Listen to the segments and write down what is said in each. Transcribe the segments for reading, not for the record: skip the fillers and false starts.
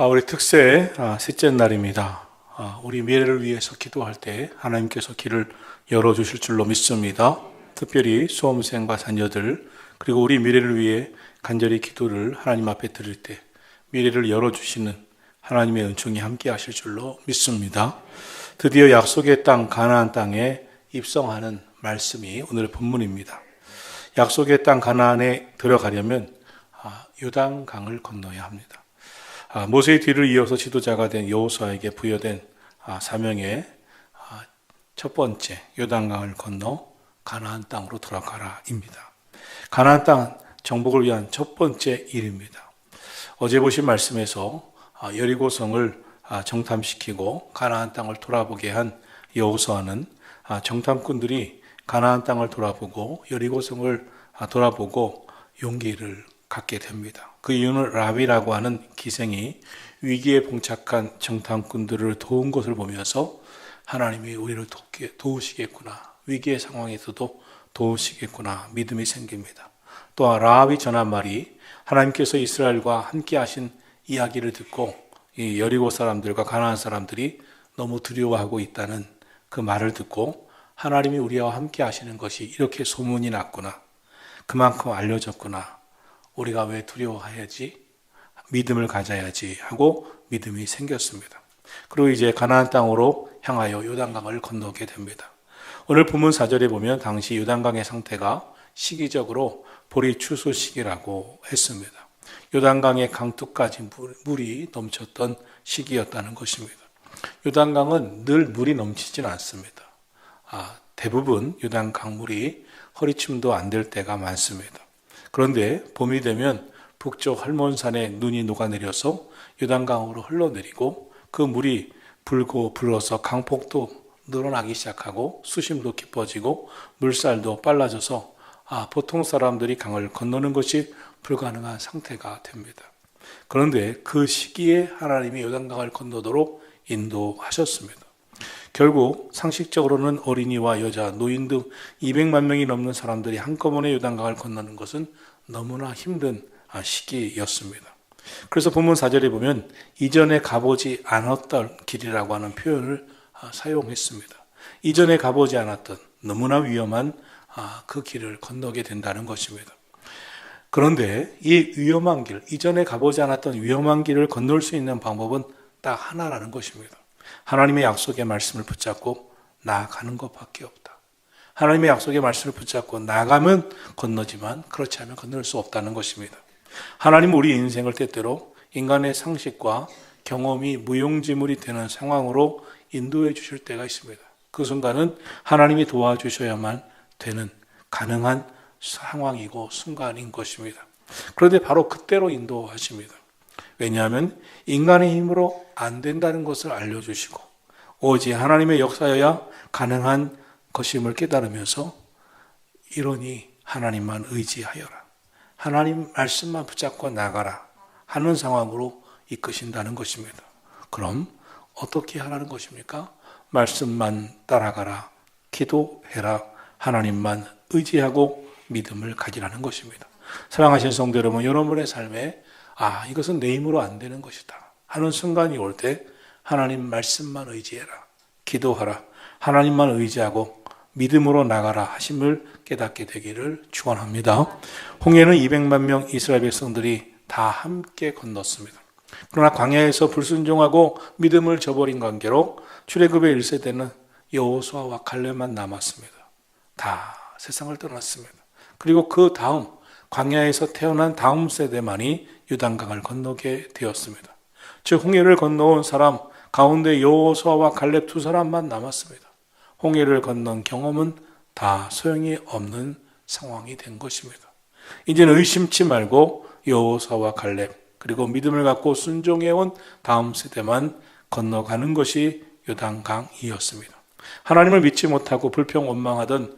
우리 특세 셋째 날입니다. 우리 미래를 위해서 기도할 때 하나님께서 길을 열어주실 줄로 믿습니다. 특별히 수험생과 자녀들 그리고 우리 미래를 위해 간절히 기도를 하나님 앞에 드릴 때 미래를 열어주시는 하나님의 은총이 함께 하실 줄로 믿습니다. 드디어 약속의 땅 가나안 땅에 입성하는 말씀이 오늘의 본문입니다. 약속의 땅 가나안에 들어가려면 요단강을 건너야 합니다. 모세의 뒤를 이어서 지도자가 된 여호수아에게 부여된 사명의 첫 번째 요단강을 건너 가나안 땅으로 들어가라입니다. 가나안 땅 정복을 위한 첫 번째 일입니다. 어제 보신 말씀에서 여리고성을 정탐시키고 가나안 땅을 돌아보게 한 여호수아는 정탐꾼들이 가나안 땅을 돌아보고 여리고성을 돌아보고 용기를 갖게 됩니다. 그 이유는 라비라고 하는 기생이 위기에 봉착한 정탐꾼들을 도운 것을 보면서 하나님이 우리를 도우시겠구나, 위기의 상황에서도 도우시겠구나 믿음이 생깁니다. 또한 라합이 전한 말이 하나님께서 이스라엘과 함께 하신 이야기를 듣고 이 여리고 사람들과 가나안 사람들이 너무 두려워하고 있다는 그 말을 듣고 하나님이 우리와 함께 하시는 것이 이렇게 소문이 났구나, 그만큼 알려졌구나, 우리가 왜 두려워해야지, 믿음을 가져야지 하고 믿음이 생겼습니다. 그리고 이제 가나안 땅으로 향하여 요단강을 건너게 됩니다. 오늘 본문 4절에 보면 당시 요단강의 상태가 시기적으로 보리 추수 시기라고 했습니다. 요단강의 강둑까지 물이 넘쳤던 시기였다는 것입니다. 요단강은 늘 물이 넘치진 않습니다. 대부분 요단강 물이 허리춤도 안 될 때가 많습니다. 그런데 봄이 되면 북쪽 헐몬산에 눈이 녹아내려서 요단강으로 흘러내리고 그 물이 불고 불어서 강폭도 늘어나기 시작하고 수심도 깊어지고 물살도 빨라져서 보통 사람들이 강을 건너는 것이 불가능한 상태가 됩니다. 그런데 그 시기에 하나님이 요단강을 건너도록 인도하셨습니다. 결국 상식적으로는 어린이와 여자, 노인 등 200만 명이 넘는 사람들이 한꺼번에 요단강을 건너는 것은 너무나 힘든 시기였습니다. 그래서 본문 4절에 보면 이전에 가보지 않았던 길이라고 하는 표현을 사용했습니다. 이전에 가보지 않았던 너무나 위험한 그 길을 건너게 된다는 것입니다. 그런데 이 위험한 길, 이전에 가보지 않았던 위험한 길을 건널 수 있는 방법은 딱 하나라는 것입니다. 하나님의 약속의 말씀을 붙잡고 나아가는 것밖에 없다. 하나님의 약속의 말씀을 붙잡고 나가면 건너지만 그렇지 않으면 건널 수 없다는 것입니다. 하나님은 우리 인생을 때때로 인간의 상식과 경험이 무용지물이 되는 상황으로 인도해 주실 때가 있습니다. 그 순간은 하나님이 도와주셔야만 되는 가능한 상황이고 순간인 것입니다. 그런데 바로 그때로 인도하십니다. 왜냐하면 인간의 힘으로 안 된다는 것을 알려주시고 오직 하나님의 역사여야 가능한 것임을 깨달으면서 이러니 하나님만 의지하여라, 하나님 말씀만 붙잡고 나가라 하는 상황으로 이끄신다는 것입니다. 그럼 어떻게 하라는 것입니까? 말씀만 따라가라, 기도해라, 하나님만 의지하고 믿음을 가지라는 것입니다. 사랑하신 성도 여러분, 여러분의 삶에 이것은 내 힘으로 안 되는 것이다 하는 순간이 올 때 하나님 말씀만 의지해라, 기도하라, 하나님만 의지하고 믿음으로 나가라 하심을 깨닫게 되기를 축원합니다. 홍해는 200만 명 이스라엘 백성들이 다 함께 건넜습니다. 그러나 광야에서 불순종하고 믿음을 저버린 관계로 출애굽의 1세대는 여호수아와 갈렙만 남았습니다. 다 세상을 떠났습니다. 그리고 그 다음 광야에서 태어난 다음 세대만이 요단강을 건너게 되었습니다. 즉 홍해를 건너온 사람 가운데 여호수아와 갈렙 두 사람만 남았습니다. 홍해를 건넌 경험은 다 소용이 없는 상황이 된 것입니다. 이제는 의심치 말고 여호수아와 갈렙 그리고 믿음을 갖고 순종해온 다음 세대만 건너가는 것이 요단강이었습니다. 하나님을 믿지 못하고 불평원망하던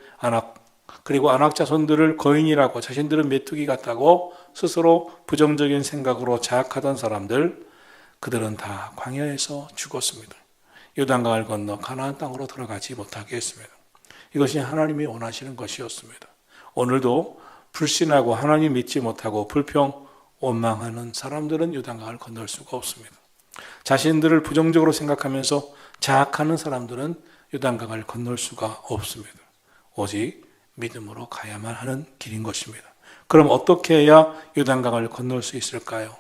그리고 안악 자손들을 거인이라고 자신들은 메뚜기 같다고 스스로 부정적인 생각으로 자학하던 사람들, 그들은 다 광야에서 죽었습니다. 요단강을 건너 가나안 땅으로 들어가지 못하게 했습니다. 이것이 하나님이 원하시는 것이었습니다. 오늘도 불신하고 하나님 믿지 못하고 불평 원망하는 사람들은 요단강을 건널 수가 없습니다. 자신들을 부정적으로 생각하면서 자학하는 사람들은 요단강을 건널 수가 없습니다. 오직 믿음으로 가야만 하는 길인 것입니다. 그럼 어떻게 해야 요단강을 건널 수 있을까요?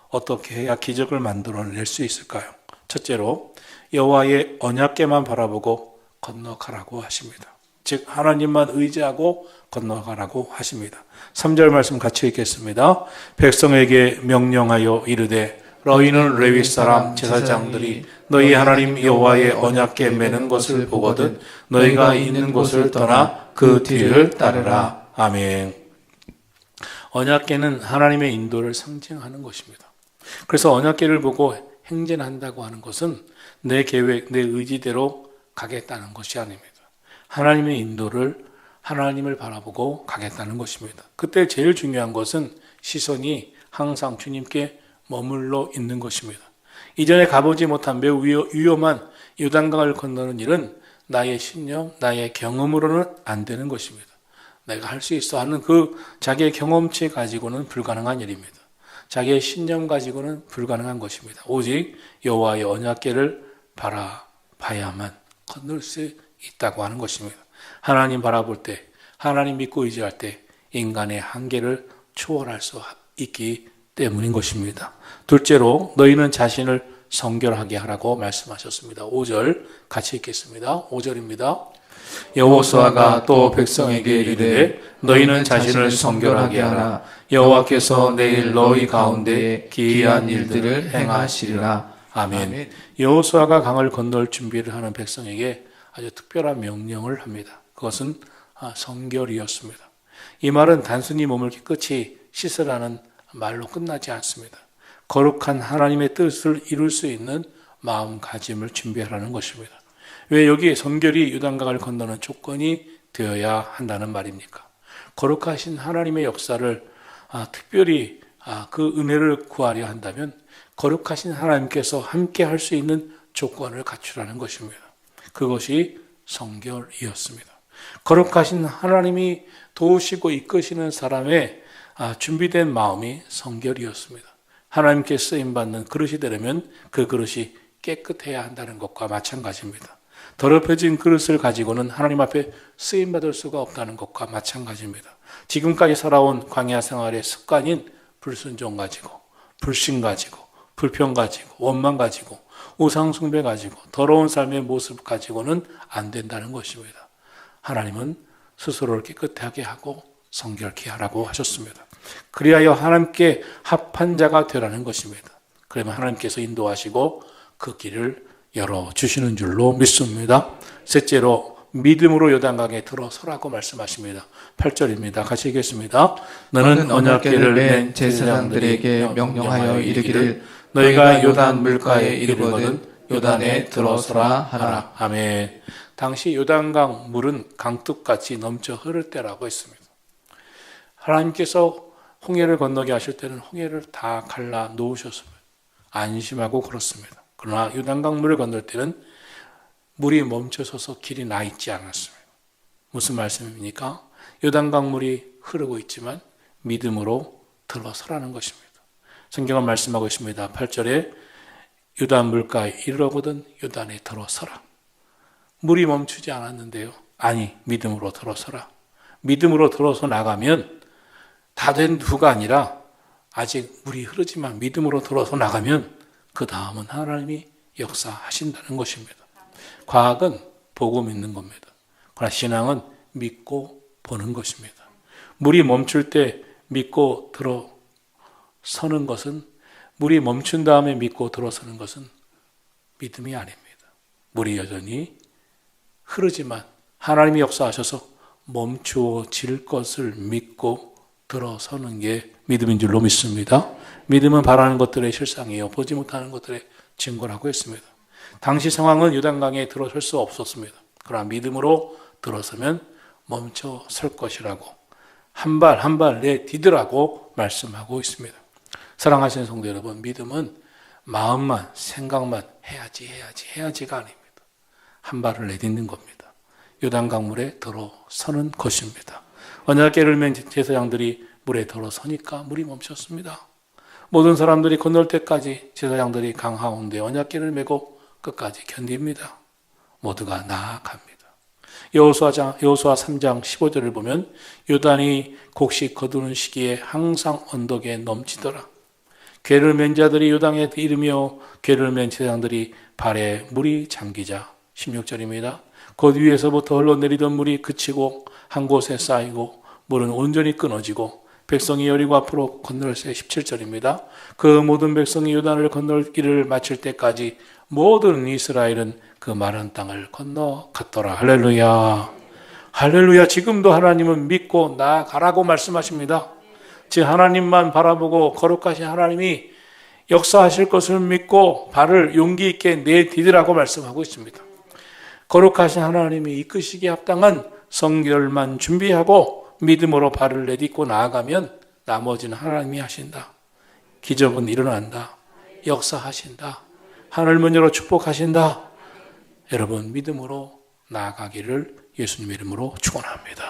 어떻게 해야 기적을 만들어낼 수 있을까요? 첫째로 여호와의 언약궤만 바라보고 건너가라고 하십니다. 즉 하나님만 의지하고 건너가라고 하십니다. 3절 말씀 같이 읽겠습니다. 백성에게 명령하여 이르되 너희는 레위 사람 제사장들이 너희 하나님 여호와의 언약궤 매는 것을 보거든 너희가 있는 곳을 떠나 그 뒤를 따르라. 아멘. 언약궤는 하나님의 인도를 상징하는 것입니다. 그래서 언약궤를 보고 행진한다고 하는 것은 내 계획, 내 의지대로 가겠다는 것이 아닙니다. 하나님의 인도를 하나님을 바라보고 가겠다는 것입니다. 그때 제일 중요한 것은 시선이 항상 주님께 머물러 있는 것입니다. 이전에 가보지 못한 매우 위험한 요단강을 건너는 일은 나의 신념, 나의 경험으로는 안 되는 것입니다. 내가 할 수 있어 하는 그 자기의 경험치 가지고는 불가능한 일입니다. 자기의 신념 가지고는 불가능한 것입니다. 오직 여호와의 언약궤를 바라봐야만 건널 수 있다고 하는 것입니다. 하나님 바라볼 때, 하나님 믿고 의지할 때 인간의 한계를 초월할 수 있기 때문인 것입니다. 둘째로 너희는 자신을 성결하게 하라고 말씀하셨습니다. 5절 같이 읽겠습니다. 5절입니다. 여호수아가 또 백성에게 이르되 너희는 자신을 성결하게 하라. 여호와께서 내일 너희 가운데 기이한 일들을 행하시리라. 아멘. 여호수아가 강을 건널 준비를 하는 백성에게 아주 특별한 명령을 합니다. 그것은 성결이었습니다. 이 말은 단순히 몸을 깨끗이 씻으라는 말로 끝나지 않습니다. 거룩한 하나님의 뜻을 이룰 수 있는 마음가짐을 준비하라는 것입니다. 왜 여기 성결이 요단강을 건너는 조건이 되어야 한다는 말입니까? 거룩하신 하나님의 역사를 특별히 그 은혜를 구하려 한다면 거룩하신 하나님께서 함께 할 수 있는 조건을 갖추라는 것입니다. 그것이 성결이었습니다. 거룩하신 하나님이 도우시고 이끄시는 사람의 준비된 마음이 성결이었습니다. 하나님께 쓰임받는 그릇이 되려면 그 그릇이 깨끗해야 한다는 것과 마찬가지입니다. 더럽혀진 그릇을 가지고는 하나님 앞에 쓰임받을 수가 없다는 것과 마찬가지입니다. 지금까지 살아온 광야 생활의 습관인 불순종 가지고, 불신 가지고, 불평 가지고, 원망 가지고, 우상 숭배 가지고, 더러운 삶의 모습 가지고는 안 된다는 것입니다. 하나님은 스스로를 깨끗하게 하고 성결케 하라고 하셨습니다. 그리하여 하나님께 합한 자가 되라는 것입니다. 그러면 하나님께서 인도하시고 그 길을 열어주시는 줄로 믿습니다. 셋째로 믿음으로 요단강에 들어서라고 말씀하십니다. 8절입니다. 같이 읽겠습니다. 너는 언약궤를 맨 제사장들에게 명령하여 이르기를 너희가 요단 물가에 이르거든 요단에 들어서라 하라. 아멘. 당시 요단강 물은 강둑같이 넘쳐 흐를 때라고 했습니다. 하나님께서 홍해를 건너게 하실 때는 홍해를 다 갈라 놓으셨습니다. 안심하고 걸었습니다. 그러나 요단강 물을 건널 때는 물이 멈춰서서 길이 나 있지 않았습니다. 무슨 말씀입니까? 요단강 물이 흐르고 있지만 믿음으로 들어서라는 것입니다. 성경은 말씀하고 있습니다. 8절에 요단 물가에 이르거든 요단에 들어서라. 물이 멈추지 않았는데요. 아니, 믿음으로 들어서라. 믿음으로 들어서 나가면 다 된 후가 아니라 아직 물이 흐르지만 믿음으로 들어서 나가면 그 다음은 하나님이 역사하신다는 것입니다. 과학은 보고 믿는 겁니다. 그러나 신앙은 믿고 보는 것입니다. 물이 멈출 때 믿고 들어서는 것은, 물이 멈춘 다음에 믿고 들어서는 것은 믿음이 아닙니다. 물이 여전히 흐르지만 하나님이 역사하셔서 멈추어질 것을 믿고 들어서는 게 믿음인 줄로 믿습니다. 믿음은 바라는 것들의 실상이요 보지 못하는 것들의 증거라고 했습니다. 당시 상황은 요단강에 들어설 수 없었습니다. 그러나 믿음으로 들어서면 멈춰 설 것이라고 한 발 한 발 내디디라고 말씀하고 있습니다. 사랑하시는 성도 여러분, 믿음은 마음만 생각만 해야지가 아닙니다. 한 발을 내딛는 겁니다. 요단강 물에 들어서는 것입니다. 언약궤를 맨 제사장들이 물에 들어서니까 물이 멈췄습니다. 모든 사람들이 건널 때까지 제사장들이 강하온데 언약궤를 메고 끝까지 견딥니다. 모두가 나아갑니다. 여호수아 3장 15절을 보면 요단이 곡식 거두는 시기에 항상 언덕에 넘치더라. 궤를 맨 자들이 요단에 이르며 궤를 맨 제사장들이 발에 물이 잠기자 16절입니다. 곧 위에서부터 흘러내리던 물이 그치고 한 곳에 쌓이고 물은 온전히 끊어지고 백성이 여리고 앞으로 건널새 17절입니다. 그 모든 백성이 요단을 건널기를 마칠 때까지 모든 이스라엘은 그 마른 땅을 건너갔더라. 할렐루야. 할렐루야. 지금도 하나님은 믿고 나아가라고 말씀하십니다. 즉 하나님만 바라보고 거룩하신 하나님이 역사하실 것을 믿고 발을 용기 있게 내디디라고 말씀하고 있습니다. 거룩하신 하나님이 이끄시기에 합당한 성결만 준비하고 믿음으로 발을 내딛고 나아가면 나머지는 하나님이 하신다. 기적은 일어난다. 역사하신다. 하늘문 열어 축복하신다. 여러분 믿음으로 나아가기를 예수님 이름으로 축원합니다.